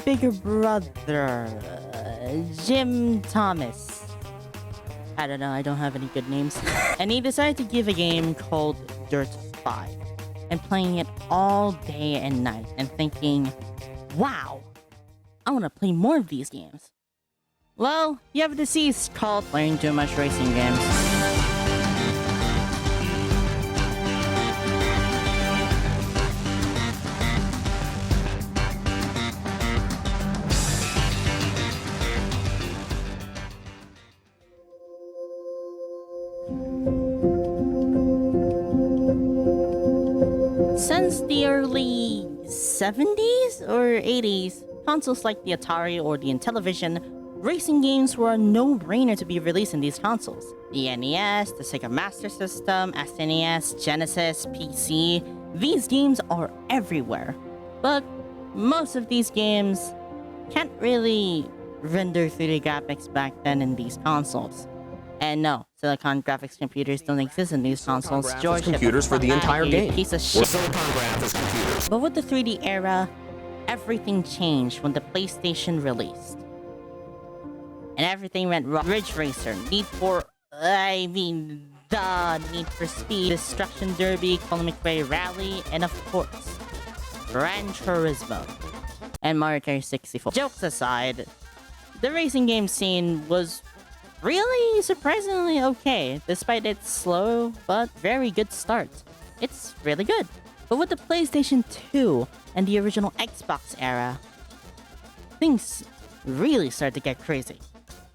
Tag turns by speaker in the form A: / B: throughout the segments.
A: bigger brother, Jim Thomas. I don't know, I don't have any good names. And he decided to give a game called Dirt 5. And playing it all day and night and thinking, wow, I want to play more of these games. Well, you have a disease called playing too much racing games. Since the early 70s or 80s, consoles like the Atari or the Intellivision, racing games were a no-brainer to be released in these consoles. The NES, the Sega Master System, SNES, Genesis, PC, these games are everywhere. But most of these games can't really render 3D graphics back then in these consoles. And no, Silicon graphics computers don't exist in these consoles. George,
B: computers for the entire game.
A: Piece of shit.
B: Silicon graphics computers.
A: But with the 3D era, everything changed when the PlayStation released. And everything went wrong. Ridge Racer, Need for Speed, Destruction Derby, Colin McRae Rally, and of course, Gran Turismo and Mario Kart 64. Jokes aside, the racing game scene was really surprisingly okay, despite its slow but very good start. It's really good. But with the PlayStation 2 and the original Xbox era, things really start to get crazy.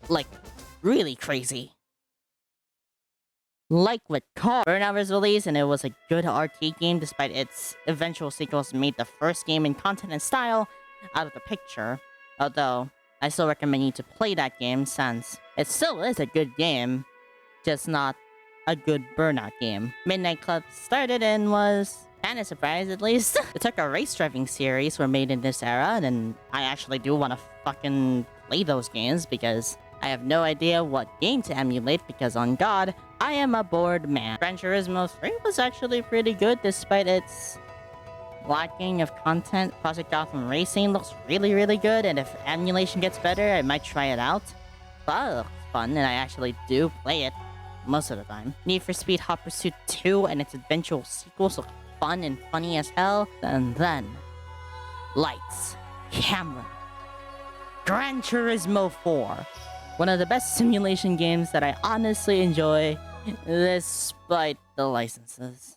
A: Like, really crazy. Like with Car. Burnout was released and it was a good arcade game despite its eventual sequels made the first game in content and style out of the picture. Although, I still recommend you to play that game since it still is a good game, just not a good Burnout game. Midnight Club started and was kinda surprised at least. The Tucker race driving series were made in this era, and I actually do want to fucking play those games because I have no idea what game to emulate because on God, I am a bored man. Gran Turismo 3 was actually pretty good despite its lacking of content. Project Gotham Racing looks really good, and if emulation gets better, I might try it out. But it looks fun, and I actually do play it most of the time. Need for Speed Hot Pursuit 2 and its eventual sequels look fun and funny as hell. And then, lights, camera, Gran Turismo 4. One of the best simulation games that I honestly enjoy, despite the licenses.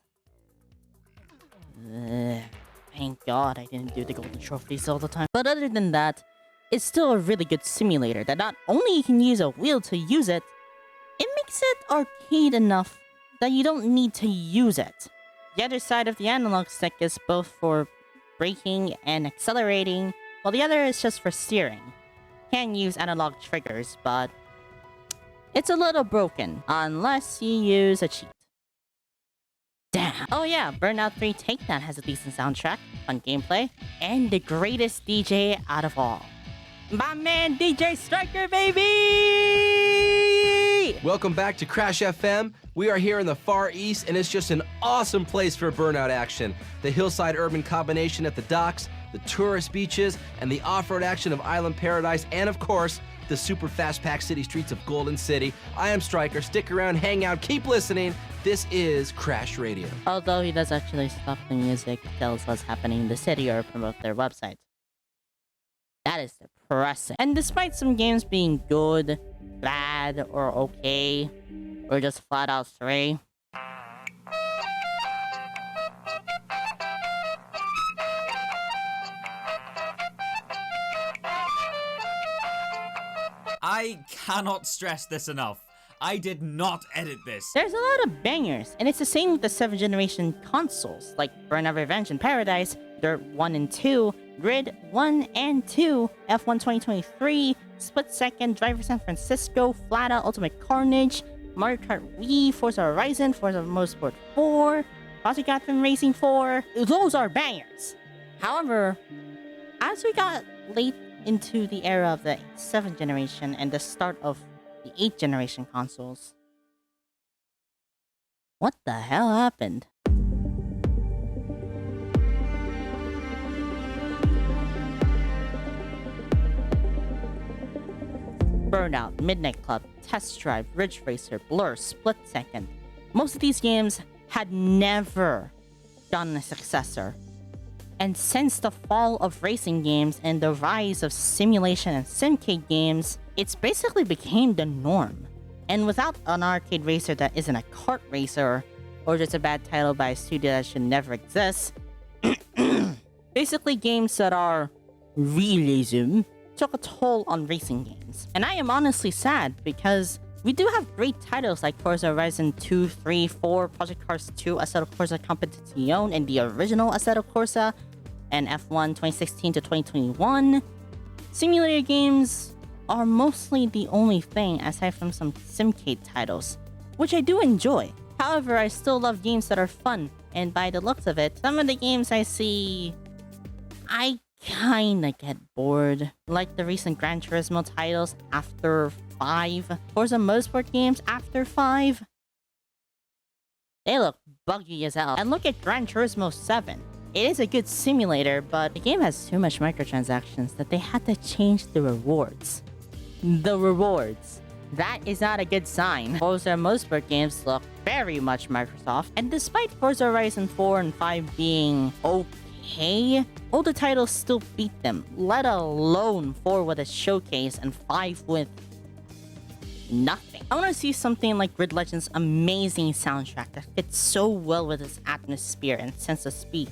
A: Thank God I didn't do the golden trophies all the time. But other than that, it's still a really good simulator that not only you can use a wheel to use it, it makes it arcade enough that you don't need to use it. The other side of the analog stick is both for braking and accelerating, while the other is just for steering. You can use analog triggers, but it's a little broken, unless you use a cheat. Damn. Oh yeah, Burnout 3 Takedown has a decent soundtrack, fun gameplay, and the greatest DJ out of all. My man, DJ Striker, baby!
B: Welcome back to Crash FM. We are here in the Far East, and it's just an awesome place for Burnout action. The hillside urban combination at the docks, the tourist beaches, and the off-road action of Island Paradise, and of course, the super fast-packed city streets of Golden City. I am Striker. Stick around, hang out, keep listening. This is Crash Radio.
A: Although he does actually stop the music, tell us what's happening in the city, or promote their website. That is depressing. And despite some games being good, bad, or okay, or just flat out 3,
C: I cannot stress this enough. I did not edit this.
A: there's a lot of bangers, and it's the same with the 7th generation consoles, like Burnout Revenge and Paradise, Dirt 1 and 2, Grid 1 and 2, F1 2023, Split Second, Driver San Francisco, Flat Out Ultimate Carnage, Mario Kart Wii, Forza Horizon, Forza Motorsport 4, Project Gotham Racing 4. Those are bangers. However, as we got late into the era of the 7th generation and the start of the 8th generation consoles, what the hell happened? Burnout, Midnight Club, Test Drive, Ridge Racer, Blur, Split Second. Most of these games had never gotten a successor. And since the fall of racing games and the rise of simulation and simcade games, it's basically became the norm. And without an arcade racer that isn't a kart racer, or just a bad title by a studio that should never exist, basically games that are realism took a toll on racing games. And I am honestly sad because we do have great titles like Forza Horizon 2, 3, 4, Project Cars 2, Assetto Corsa Competizione, and the original Assetto Corsa, and F1 2016 to 2021. Simulator games are mostly the only thing aside from some simcade titles, which I do enjoy. However, I still love games that are fun, and by the looks of it, some of the games I see, I kinda get bored. Like the recent Gran Turismo titles after 5, Forza Motorsport games after 5. They look buggy as hell. And look at Gran Turismo 7. It is a good simulator, but the game has too much microtransactions that they had to change the rewards. The rewards. That is not a good sign. Forza Motorsport games look very much Microsoft, and despite Forza Horizon 4 and 5 being okay, all the titles still beat them, let alone 4 with a showcase and 5 with nothing. I want to see something like Grid Legend's amazing soundtrack that fits so well with its atmosphere and sense of speed.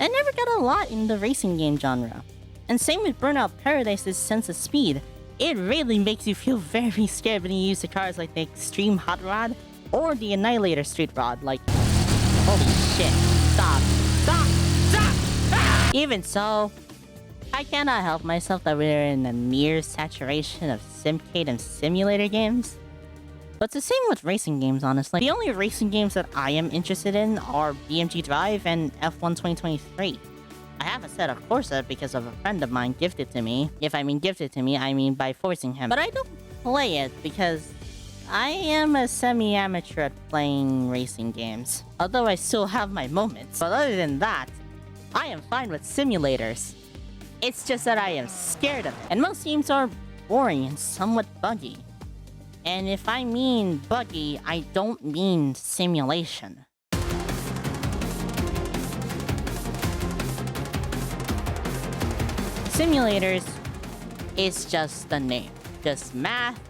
A: I never got a lot in the racing game genre. And same with Burnout Paradise's sense of speed. It really makes you feel very scared when you use the cars like the Extreme Hot Rod or the Annihilator Street Rod. Like, holy shit, stop, stop, stop! Ah! Even so, I cannot help myself that we're in a near saturation of simcade and simulator games. But it's the same with racing games, honestly. The only racing games that I am interested in are BMG Drive and F1 2023. I have a set of Corsa because of a friend of mine gifted to me. If I mean gifted to me, I mean by forcing him. But I don't play it because I am a semi-amateur at playing racing games. Although I still have my moments. But other than that, I am fine with simulators. It's just that I am scared of it. And most games are boring and somewhat buggy. And if I mean buggy, I don't mean simulation. Simulators is just the name. Just math,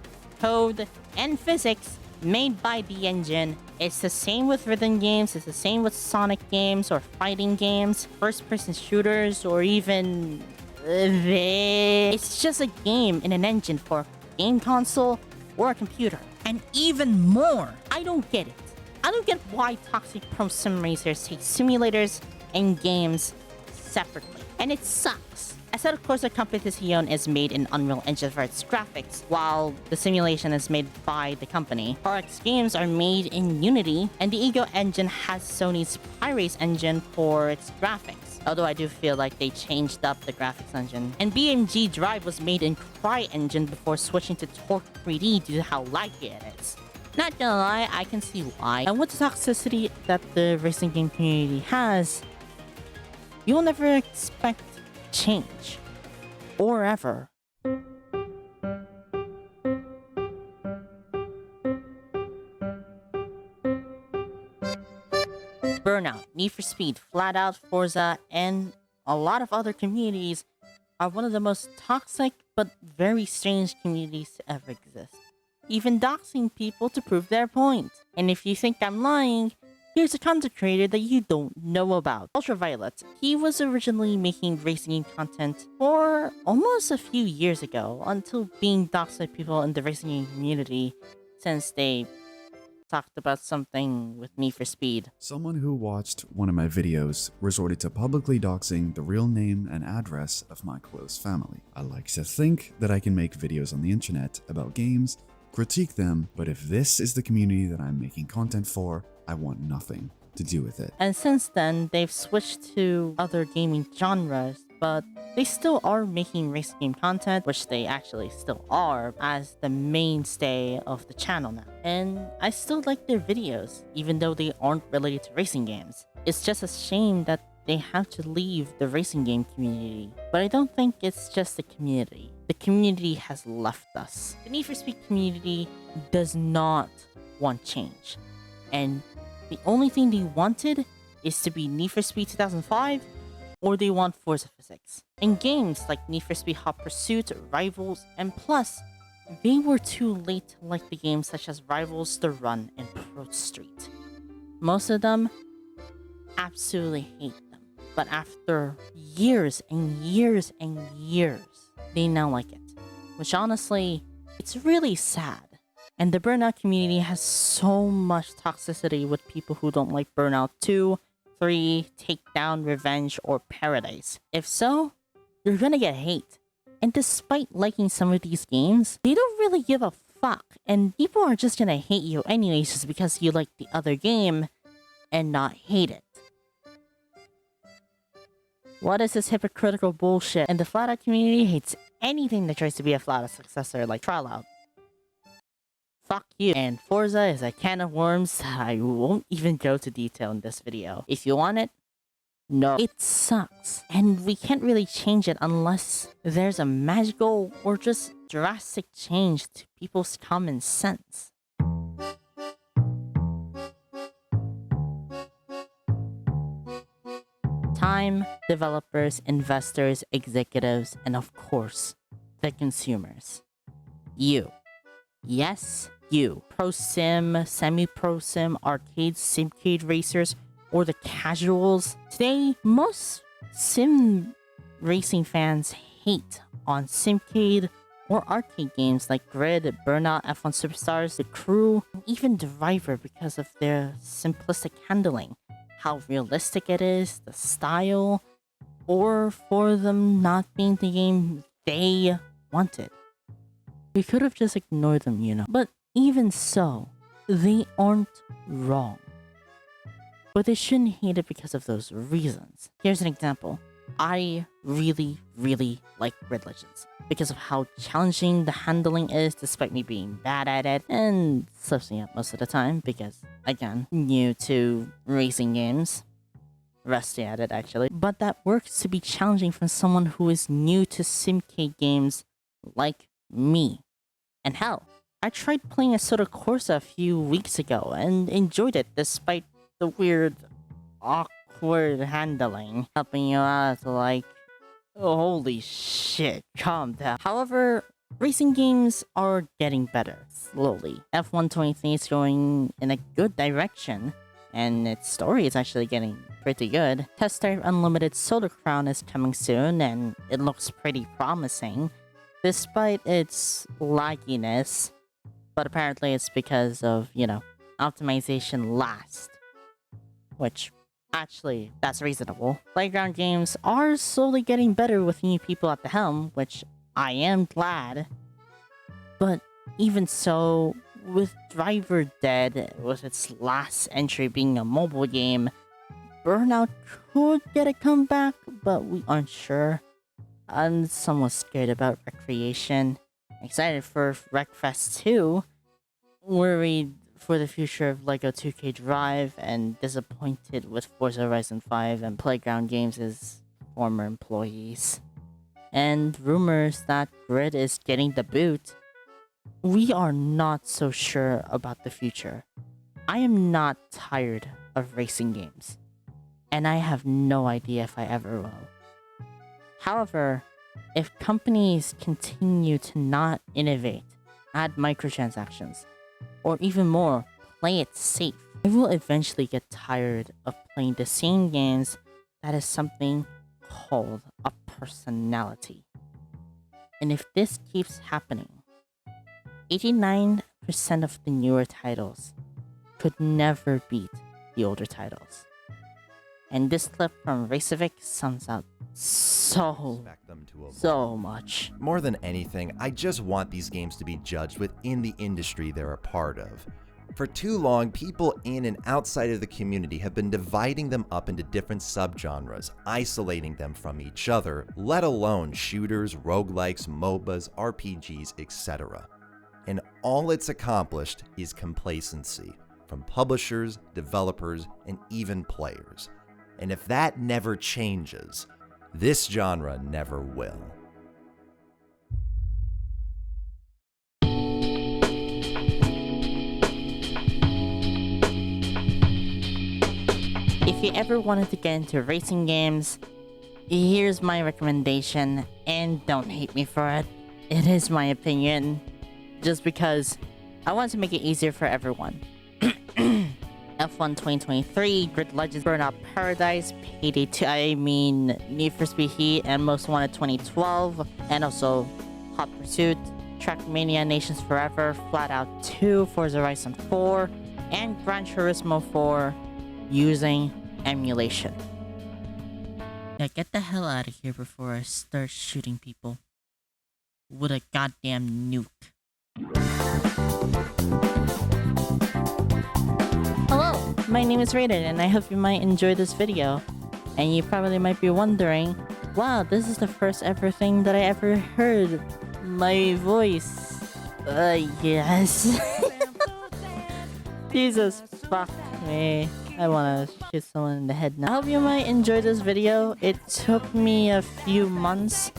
A: code, and physics made by the engine. It's the same with rhythm games, it's the same with Sonic games or fighting games, first-person shooters, or even... It's just a game in an engine for a game console or a computer. And even more, I don't get it. I don't get why Toxic Pro Sim Racers take simulators and games separately. And it sucks. Assetto Corsa Competizione is made in Unreal Engine for its graphics, while the simulation is made by the company. RX games are made in Unity, and the Ego engine has Sony's Pirace engine for its graphics. Although I do feel like they changed up the graphics engine. And BMG Drive was made in CryEngine before switching to Torque 3D due to how laggy it is. Not gonna lie, I can see why. And with the toxicity that the racing game community has, you'll never expect change. Or ever. Burnout, Need for Speed, Flat Out, Forza, and a lot of other communities are one of the most toxic but very strange communities to ever exist. Even doxing people to prove their point. And if you think I'm lying, here's a content creator that you don't know about. Ultraviolet. He was originally making racing game content for almost a few years ago until being doxed by people in the racing game community since they talked about something with Need for Speed.
D: Someone who watched one of my videos resorted to publicly doxing the real name and address of my close family. I like to think that I can make videos on the internet about games, critique them, but if this is the community that I'm making content for, I want nothing to do with it.
A: And since then, they've switched to other gaming genres, but they still are making racing game content, which they actually still are, as the mainstay of the channel now. And I still like their videos, even though they aren't related to racing games. It's just a shame that they have to leave the racing game community. But I don't think it's just the community. the community has left us. The Need for Speed community does not want change. And the only thing they wanted is to be Need for Speed 2005, or they want Forza Physics. In games like Need for Speed Hot Pursuit, Rivals, and Plus, they were too late to like the games such as Rivals, The Run, and Pro Street. Most of them absolutely hate them, but after years and years and years, they now like it. Which honestly, it's really sad. And the Burnout community has so much toxicity with people who don't like Burnout 2, 3, Takedown, Revenge, or Paradise. If so, you're gonna get hate. And despite liking some of these games, they don't really give a fuck. And people are just gonna hate you anyways just because you like the other game and not hate it. What is this hypocritical bullshit? And the Flatout community hates anything that tries to be a Flatout successor like Trialout. Fuck you. And Forza is a can of worms that I won't even go to detail in this video. If you want it, no. It sucks. And we can't really change it unless there's a magical or just drastic change to people's common sense. Time, developers, investors, executives, and of course, the consumers. You. Yes, you. Pro sim, semi-pro sim, arcade, simcade racers, or the casuals. Today, most sim racing fans hate on simcade or arcade games like Grid, Burnout, F1 Superstars, The Crew, and even Driver because of their simplistic handling, how realistic it is, the style, or for them not being the game they wanted. We could have just ignored them, you know. But even so, they aren't wrong. But they shouldn't hate it because of those reasons. Here's an example. I really like Red Legends because of how challenging the handling is despite me being bad at it and slips me up most of the time because, again, new to racing games. Rusty at it actually. But that works to be challenging from someone who is new to simcade games like me. And hell, I tried playing Assetto Corsa a few weeks ago and enjoyed it despite the weird, awkward handling. Helping you out like, oh, holy shit, calm down. However, racing games are getting better, slowly. F1 23 is going in a good direction, and its story is actually getting pretty good. Test Drive Unlimited Solar Crown is coming soon, and it looks pretty promising, despite its lagginess. But apparently it's because of, you know, optimization last. Which, actually, that's reasonable. Playground games are slowly getting better with new people at the helm, which I am glad. But even so, with Driver dead, with its last entry being a mobile game, Burnout could get a comeback, but we aren't sure. I'm somewhat scared about Recreation. Excited for Wreckfest 2. Worried for the future of LEGO 2K Drive, and disappointed with Forza Horizon 5 and Playground Games' former employees. And rumors that Grid is getting the boot. We are not so sure about the future. I am not tired of racing games, and I have no idea if I ever will. However, if companies continue to not innovate, add microtransactions, or even more, play it safe, I will eventually get tired of playing the same games that is something called a personality. And if this keeps happening, 89% of the newer titles could never beat the older titles. And this clip from ReylordFX sums up so much.
E: More than anything, I just want these games to be judged within the industry they're a part of. For too long, people in and outside of the community have been dividing them up into different subgenres, isolating them from each other, let alone shooters, roguelikes, MOBAs, RPGs, etc. And all it's accomplished is complacency from publishers, developers, and even players. And if that never changes, this genre never will.
A: If you ever wanted to get into racing games, here's my recommendation, and don't hate me for it. It is my opinion, just because I want to make it easier for everyone. F1 2023, Grid Legends, Burnout Paradise, Payday 2, Need for Speed Heat, and Most Wanted 2012, and also Hot Pursuit, Trackmania Nations Forever, Flat Out 2, Forza Horizon 4, and Gran Turismo 4 using emulation. Now get the hell out of here before I start shooting people with a goddamn nuke. Hello, my name is Reylord, and I hope you might enjoy this video. And you probably might be wondering, wow, this is the first ever thing that I ever heard my voice. Yes. Jesus fuck me. I wanna shoot someone in the head now. I hope you might enjoy this video. It took me a few months,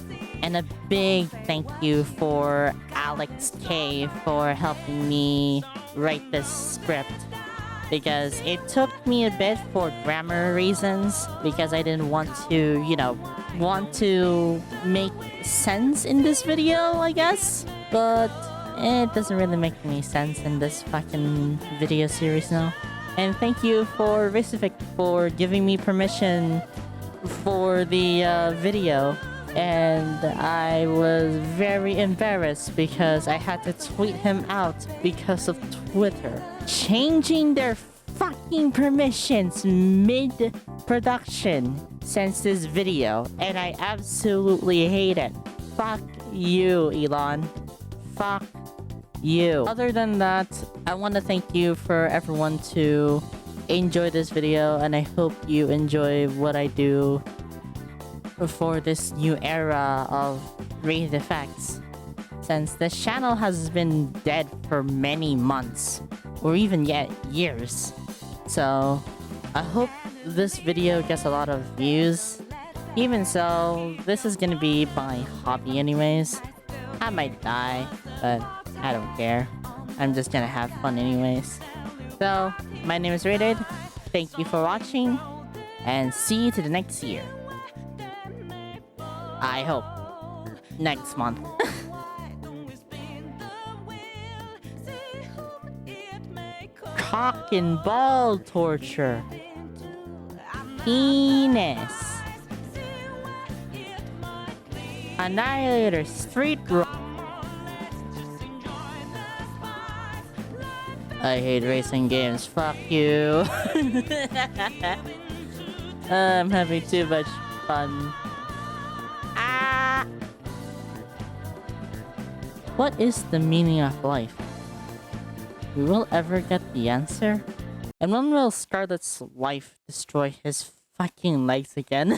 A: and a big thank you for Alex K for helping me write this script. Because it took me a bit for grammar reasons, because I didn't want to, want to make sense in this video, I guess. But it doesn't really make any sense in this fucking video series now. And thank you for ReylordFX for giving me permission for the video. And I was very embarrassed because I had to tweet him out because of Twitter changing their fucking permissions mid-production since this video, and I absolutely hate it. Fuck you, Elon. Fuck you. Other than that, I want to thank you for everyone to enjoy this video, and I hope you enjoy what I do for this new era of ReylordFX, since this channel has been dead for many months, or even yet years. So I hope this video gets a lot of views. Even so, this is gonna be my hobby anyways. I might die, but I don't care. I'm just gonna have fun anyways. So, my name is Reylord. Thank you for watching, and see you to the next year. I hope. Next month. Cock and ball torture. Penis. Annihilator Street Rock. I hate racing games. Fuck you. I'm having too much fun. What is the meaning of life? We will ever get the answer? And when will Scarlett's life destroy his fucking legs again?